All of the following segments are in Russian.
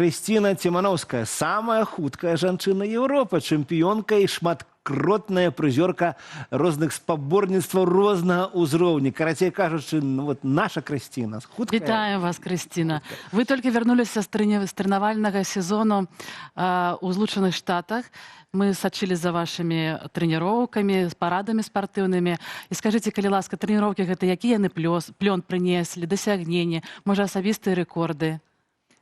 Крысціна Цімановская, самая хуткая жанчына Европы, чэмпіёнка і шматкротная прызёрка розных спаборніцтваў рознага ўзроўня. Карацей кажучы, вот наша Крысціна хуткая. Вітаю вас, Крысціна. Вы только вернуліся з тренавальнага сезону ў Злучаных Штатах. Мы сачылі за вашими тренировками, парадами спортивными. И скажите, калі ласка, тренировки гэта якія яны плён прынеслі, дасягненні, можа, асабістыя рэкорды?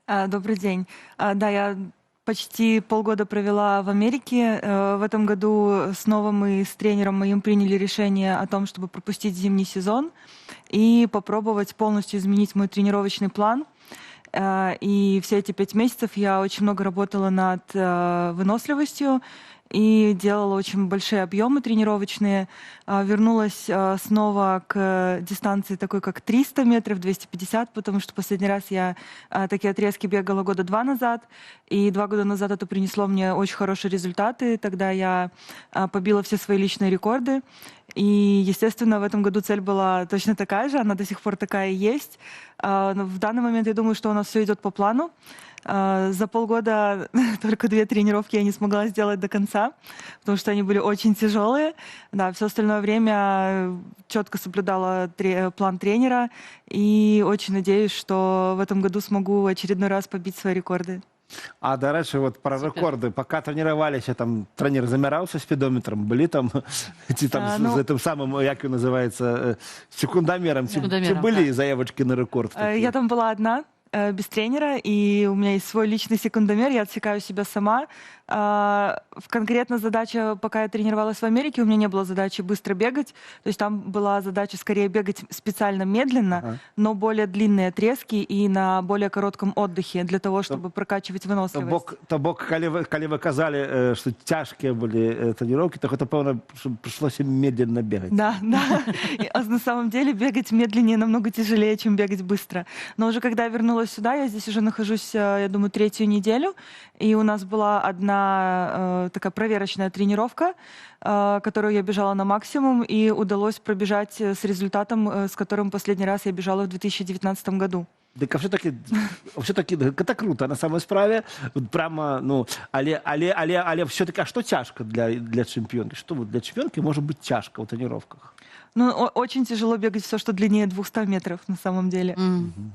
Добрый день. Да, я почти полгода провела в Америке. В этом году снова мы с тренером моим приняли решение о том, чтобы пропустить зимний сезон и попробовать полностью изменить мой тренировочный план. И все эти 5 месяцев я очень много работала над выносливостью и делала очень большие объемы тренировочные. Вернулась снова к дистанции такой, как 300 метров, 250, потому что последний раз я такие отрезки бегала года 2 назад. И 2 года назад это принесло мне очень хорошие результаты. Тогда я побила все свои личные рекорды. И, естественно, в этом году цель была точно такая же, она до сих пор такая и есть. Но в данный момент я думаю, что у нас все идет по плану. За полгода только 2 тренировки я не смогла сделать до конца, потому что они были очень тяжелые. Да, все остальное время четко соблюдала план тренера и очень надеюсь, что в этом году смогу очередной раз побить свои рекорды. А, до речі, вот про рекорды. Пока тренировались, там тренер замирался спидометром, были там, с этим самым, як он называется, секундомером, были заявочки на рекорд? Я там была одна, без тренера, и у меня есть свой личный секундомер, я отсекаю себя сама. Конкретно задача, пока я тренировалась в Америке, у меня не было задачи быстро бегать, то есть там была задача скорее бегать специально медленно, но более длинные отрезки и на более коротком отдыхе, для того, чтобы прокачивать выносливость. То бок, коли вы казали, что тяжкие были тренировки, то это, певно, пришлось медленно бегать. Да, да. На самом деле бегать медленнее намного тяжелее, чем бегать быстро. Но уже когда я вернулась сюда, я здесь уже нахожусь, я думаю, 3-ю неделю, и у нас была одна такая проверочная тренировка, которую я бежала на максимум, и удалось пробежать с результатом, с которым последний раз я бежала в 2019 году. Так а все-таки это круто, на самой справе, прямо, але все-таки, а что тяжко для чемпионки? Что вот для чемпионки может быть тяжко в тренировках? Ну, очень тяжело бегать все, что длиннее 200 метров, на самом деле.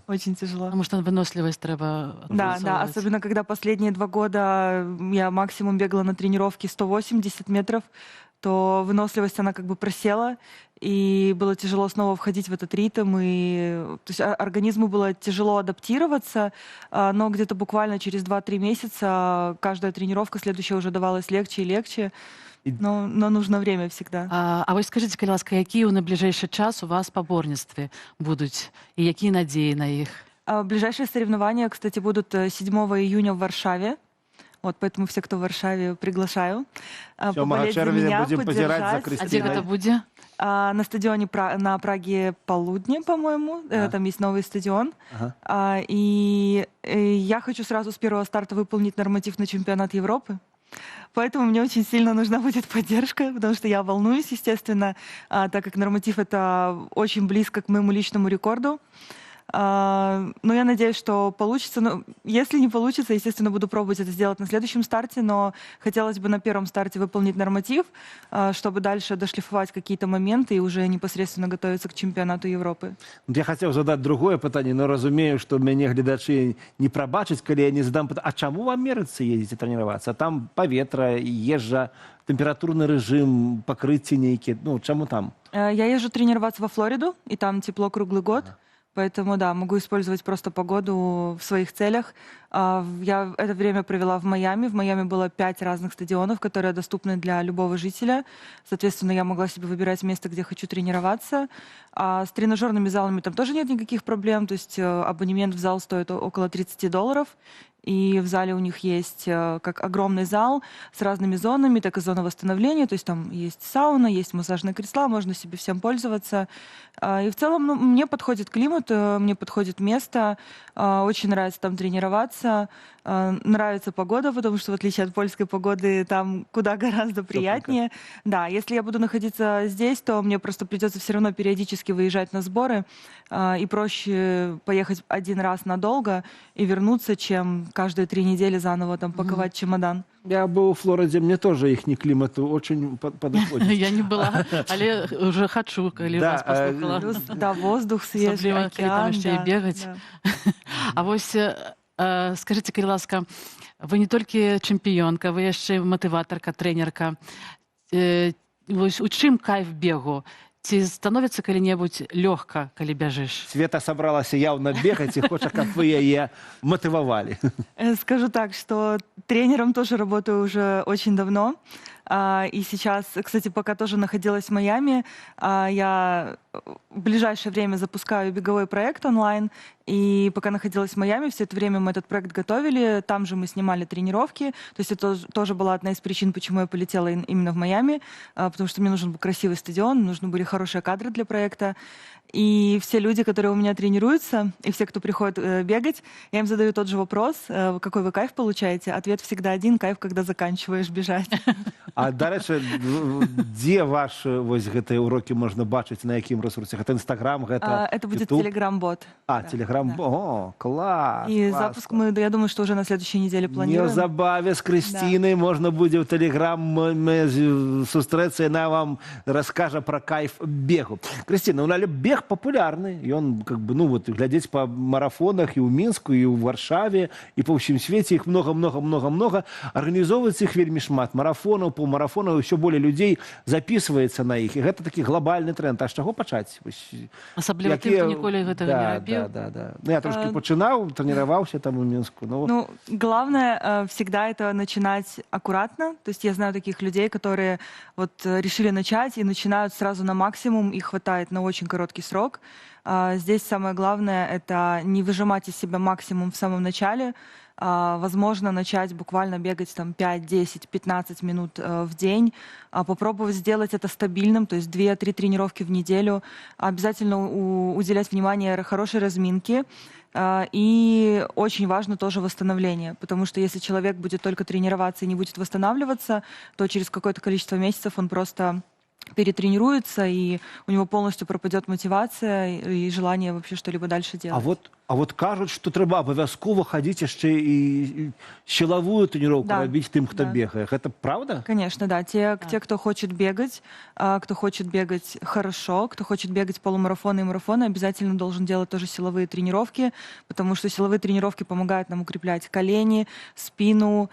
Очень тяжело. Потому что выносливость треба. Да, особенно когда последние 2 года я максимум бегала на тренировке 180 метров, то выносливость, она как бы просела, и было тяжело снова входить в этот ритм, и то есть организму было тяжело адаптироваться, но где-то буквально через 2-3 месяца каждая тренировка следующая уже давалась легче и легче. Но нужно время всегда. А вы скажите, калі ласка, якія ў найбліжэйшы час у вас спаборніцтвы будуць і якія надзеі на іх? Ближайшие соревнования, кстати, будут 7 июня в Варшаве. Вот, поэтому все, кто в Варшаве, приглашаю поболеть за меня, поддержать. А где это будет? На стадионе на Праге Полудне, по-моему. Там есть новый стадион. И я хочу сразу с первого старта выполнить норматив на чемпионат Европы. Поэтому мне очень сильно нужна будет поддержка, потому что я волнуюсь, естественно, так как норматив это очень близко к моему личному рекорду. Но я надеюсь, что получится. Но если не получится, естественно, буду пробовать это сделать на следующем старте, но хотелось бы на первом старте выполнить норматив, чтобы дальше дошлифовать какие-то моменты и уже непосредственно готовиться к чемпионату Европы. Я хотел задать другое питание, но разумею, что меня глядачи не пробачат, коли я не задам питание. А чему в Америке ездите тренироваться? Там поветра, езжа, температурный режим, покрытие некие. Ну, чему там? Я езжу тренироваться во Флориду, и там тепло круглый год. Поэтому, да, могу использовать просто погоду в своих целях. Я это время провела в Майами. В Майами было 5 разных стадионов, которые доступны для любого жителя. Соответственно, я могла себе выбирать место, где хочу тренироваться. А с тренажерными залами там тоже нет никаких проблем. То есть абонемент в зал стоит около $30. И в зале у них есть как огромный зал с разными зонами, так и зона восстановления. То есть там есть сауна, есть массажные кресла, можно себе всем пользоваться. И в целом мне подходит климат, мне подходит место. Очень нравится там тренироваться. Нравится погода, потому что в отличие от польской погоды там куда гораздо приятнее. Да, если я буду находиться здесь, то мне просто придется все равно периодически выезжать на сборы. И проще поехать один раз надолго и вернуться, чем каждые 3 недели заново там паковать чемодан. Я был в Флориде, мне тоже их климату очень подходит. Я не была, але уже хочу, коли Да, вас послухала. Плюс, да, воздух свежий, Особливо, коли там океан. ще й Да, бегать. да. А вось скажыце, калі ласка, вы не толькі чэмпіёнка, вы яшчэ матыватарка, трэнерка. Вось у чым кайф бегу? Ці становіцца калі-небудзь лёгка, калі бяжыш? Света собралась явно бегать и хочет, как вы ее мотивовали. Скажу так, что тренером тоже работаю уже очень давно. И сейчас, кстати, пока тоже находилась в Майами, я в ближайшее время запускаю беговой проект онлайн. И пока находилась в Майами, все это время мы этот проект готовили. Там же мы снимали тренировки. То есть это тоже была одна из причин, почему я полетела именно в Майами. Потому что мне нужен был красивый стадион, нужны были хорошие кадры для проекта. И все люди, которые у меня тренируются, и все, кто приходит бегать, я им задаю тот же вопрос, какой вы кайф получаете. Ответ всегда один: кайф, когда заканчиваешь бежать. А дальше, где ваши вот гэтыя уроки можно бачить, на якім ресурсе? Это Инстаграм, Это будет YouTube? Телеграм-бот. А, Телеграм. Да. О, класс. И класс. запуск мы, я думаю, что уже на следующей неделе планируем. Неўзабаве з Крысцінай можна будзе ў Телеграм сустрэцца, яна вам раскажа пра кайф бегу. Крысціна, але бег папулярны. Ён как бы, ну вот, глядзець па марафонах і ў Мінску, і ў Варшаве, і па ўсім свеце іх много. Арганізоўваецца іх вельмі шмат. Марафонаў, паўмарафонаў, ўсё болей людзей записываецца на іх. І гэта такі глобальны тренд. А з чаго пачаць? Асабліва тым, хто ніколі гэтага не рабіў. Да. Ну, я трошки пачынаў, тренировался там у Минску. Ну, главное всегда это начинать аккуратно. То есть я знаю таких людей, которые вот решили начать и начинают сразу на максимум, их хватает на очень короткий срок. Здесь самое главное — это не выжимать из себя максимум в самом начале. Возможно, начать буквально бегать там 5, 10, 15 минут в день, попробовать сделать это стабильным, то есть 2-3 тренировки в неделю, обязательно уделять внимание хорошей разминке, и очень важно тоже восстановление, потому что если человек будет только тренироваться и не будет восстанавливаться, то через какое-то количество месяцев он просто перетренируется, и у него полностью пропадет мотивация и желание вообще что-либо дальше делать. А вот кажуть, что трэба абавязкова хадзіць яшчэ і силовую тренировку рабіць тым, хто бегае. Это правда? Конечно, да. Те, кто хочет бегать хорошо, кто хочет бегать полумарафоны и марафоны, обязательно должен делать тоже силовые тренировки, потому что силовые тренировки помогают нам укреплять колени, спину,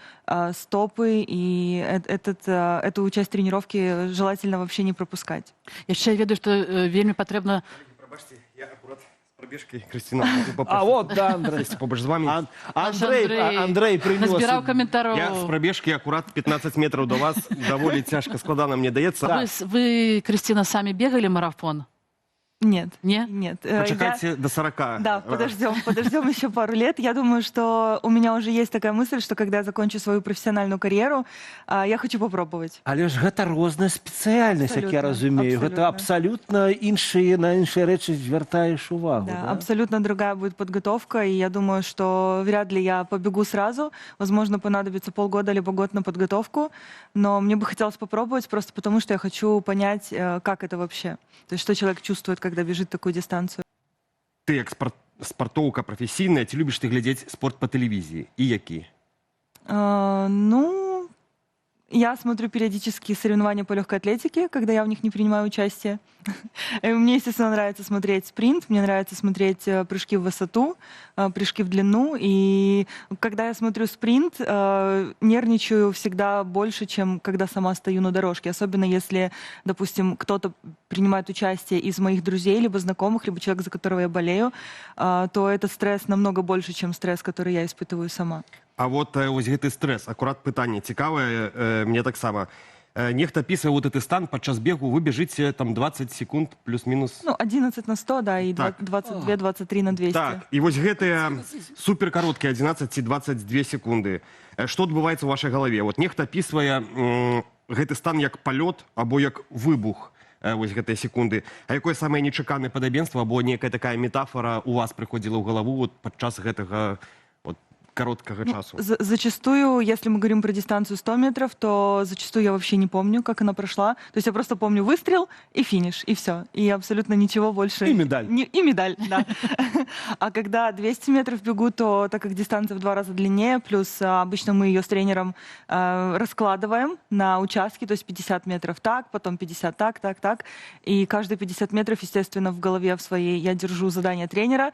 стопы, и эту часть тренировки желательно вообще не пропускать. Яшчэ я ведаю, што вельмі патрэбна... Прабачце, я акурат з прабежкай, Крысціна, А вот, да, Андрей. побач з вами. Андрей принес. Назбіраў каментароў. Я з прабежкі акурат 15 метраў до вас, даволі цяжка, складана мне даецца. Вы, Крысціна, самі бегалі марафон? Нет. Не? Нет. Почекайте до 40. Да, подождем еще пару лет. Я думаю, что у меня уже есть такая мысль, что когда я закончу свою профессиональную карьеру, я хочу попробовать. Але ж гэта розная спецыяльнасць, як я разумею. Гэта абсолютно на іншыя рэчы звяртаеш увагу. Да, абсолютно другая будет подготовка, и я думаю, что вряд ли я побегу сразу. Возможно, понадобится полгода либо год на подготовку, но мне бы хотелось попробовать просто потому, что я хочу понять, как это вообще. То есть, что человек чувствует, когда бежит такую дистанцию. Ты як спартоўка прафесійная, ці любіш ты глядзець спорт по тэлевізіі? І які? Ну, я смотрю периодически соревнования по легкой атлетике, когда я в них не принимаю участие. Мне, естественно, нравится смотреть спринт, мне нравится смотреть прыжки в высоту, прыжки в длину. И когда я смотрю спринт, нервничаю всегда больше, чем когда сама стою на дорожке. Особенно если, допустим, кто-то принимает участие из моих друзей, либо знакомых, либо человек, за которого я болею, то этот стресс намного больше, чем стресс, который я испытываю сама. А вот ось гэты стрэс, акурат пытанне цікавае, мне таксама. Нехта описывает вот этот стан подчас бегу, вы бежите там 20 секунд плюс-минус. Ну, 11 на 100, да, и так. 22-23 на 200. Так, и вот гэтыя суперкороткие 11-22 секунды. Что адбываецца ў вашай галаве? Вот нехта описывае гэты стан як палёт або як выбух. Вось гэтыя секунды. А якое самае нечаканае падабенства або некая такая метафора у вас прыходзіла ў галаву вот падчас гэтага вот короткого часу? Зачастую, если мы говорим про дистанцию 100 метров, то зачастую я вообще не помню, как она прошла. То есть я просто помню выстрел и финиш, и все. И абсолютно ничего больше. И медаль. И медаль, да. А когда 200 метров бегу, то так как дистанция в 2 раза длиннее, плюс обычно мы ее с тренером раскладываем на участки, то есть 50 метров так, потом 50 так. И каждые 50 метров, естественно, в голове в своей я держу задание тренера,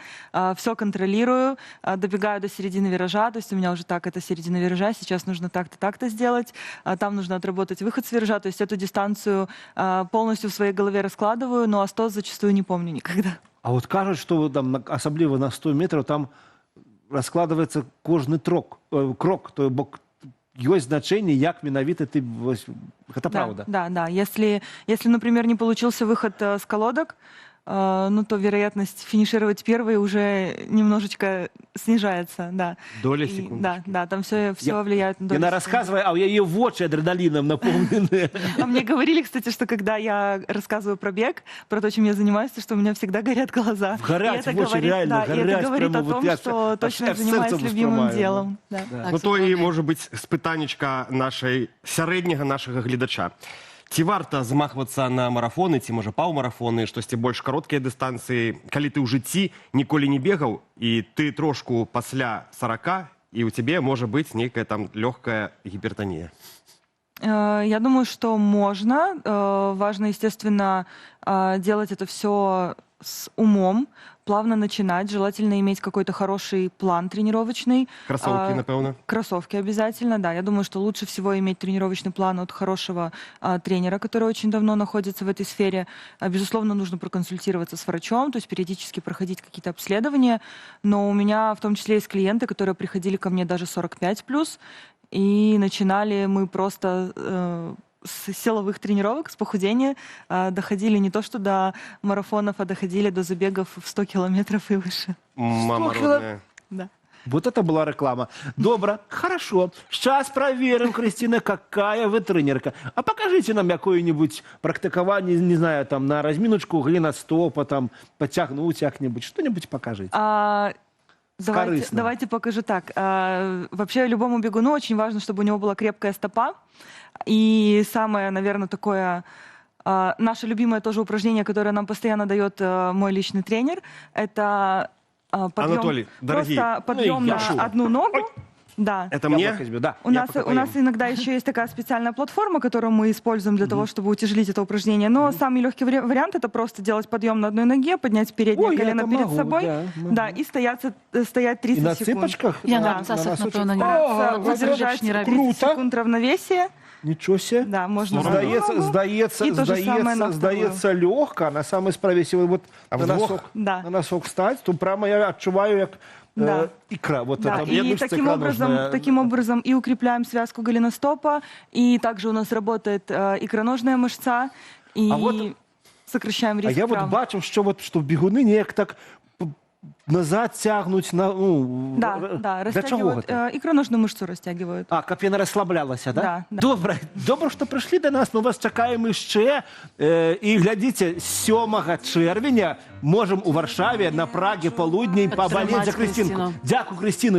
все контролирую, добегаю до середины виража, то есть у меня уже так, это середина виража, сейчас нужно так-то, так-то сделать, там нужно отработать выход с виража, то есть эту дистанцию полностью в своей голове раскладываю, но а 100 зачастую не помню никогда. А от кажуть, що там, особливо на 100 метрів, там розкладається кожний крок, то бок есть значение, як менавіта ты... Это правда? Да. Если, например, не получился выход с колодок, ну, то вероятность финишировать первой уже немножечко снижается, да. Доля секунд. Да, там все влияет на долю Яна секунды. рассказывает, а у яе вочы адреналином наполнены. А мне говорили, кстати, что когда я рассказываю про бег, про то, чем я занимаюсь, то что у меня всегда горят глаза. Горят, и это вочи говорит, реально да, и это горять, говорит прямо о вот том, я что аж точно я сердце занимаюсь любимым воспрымаю. делом. Да. Так, Ну, то сапраўды. і, може бути, з питаннячка сярэдняга нашага гледача. Ці варта змахвацца на марафоны, ці, можа, паўмарафоны, штосьці больш кароткія дыстанцыі, калі ты ў жыцці ніколі не бегаў, і ты трошку пасля 40, і ў цябе можа быць нейкая там лёгкая гіпертанія? Я думаю, что можно. Важно, естественно, делать это все с умом, плавно начинать. Желательно иметь какой-то хороший план тренировочный. Кросовки, напевно? Кроссовки обязательно, да. Я думаю, что лучше всего иметь тренировочный план от хорошего тренера, который очень давно находится в этой сфере. Безусловно, нужно проконсультироваться с врачом, то есть периодически проходить какие-то обследования. Но у меня в том числе есть клиенты, которые приходили ко мне даже 45+, и начинали мы просто с силовых тренировок, с похудения, доходили не то что до марафонов, а доходили до забегов в 100 километров и выше. Мама родная. Да. Вот это была реклама. Добро, хорошо. Сейчас проверим, Кристина, какая вы тренерка. А покажите нам какое-нибудь практикование, не знаю, там на разминочку, голеностопа, там подтягнуть как-нибудь. Что-нибудь покажите. Давайте покажу так. Вообще любому бегуну очень важно, чтобы у него была крепкая стопа. И самое, наверное, такое наше любимое тоже упражнение, которое нам постоянно дает мой личный тренер, это подъем, Анатолий, дорогие, просто подъем я на шел. одну ногу. Да. Это Я мне? пока тебе, да. У нас иногда еще есть такая специальная платформа, которую мы используем для того, чтобы утяжелить это упражнение. Но самый легкий вариант это просто делать подъем на одной ноге, поднять переднее Ой, я колено это перед могу, собой, да, могу. да, и стоять 30 И на секунд. цыпочках? Я Да, на абцасах, носочек. напевно, не Ага, Выдержать не 30 Круто. секунд равновесия. Ничего себе. Да, можно. Здається, И то же самое на здається легко, а на самой справе, если вот А на вдвох? Да. носок встать, то прямо я отчуваю, как Да. икра. Вот Да, это, и мышца таким образом и укрепляем связку голеностопа, и также у нас работает икроножная мышца, и А вот- сокращаем А риск я вот травм. бачив, що бігуни ніяк так назад тягнуть, Да, для чого растягивают, це? икроножную мышцу растягивают. А, каб яна розслаблялася, да? Да, да. Добре, що прийшли до нас, ми вас чекаємо ще. І глядіться, 7 червня можемо у Варшаві на Прагі полудні поболеть за Підтримати Кристинку. Кристину. Дякую, Кристину.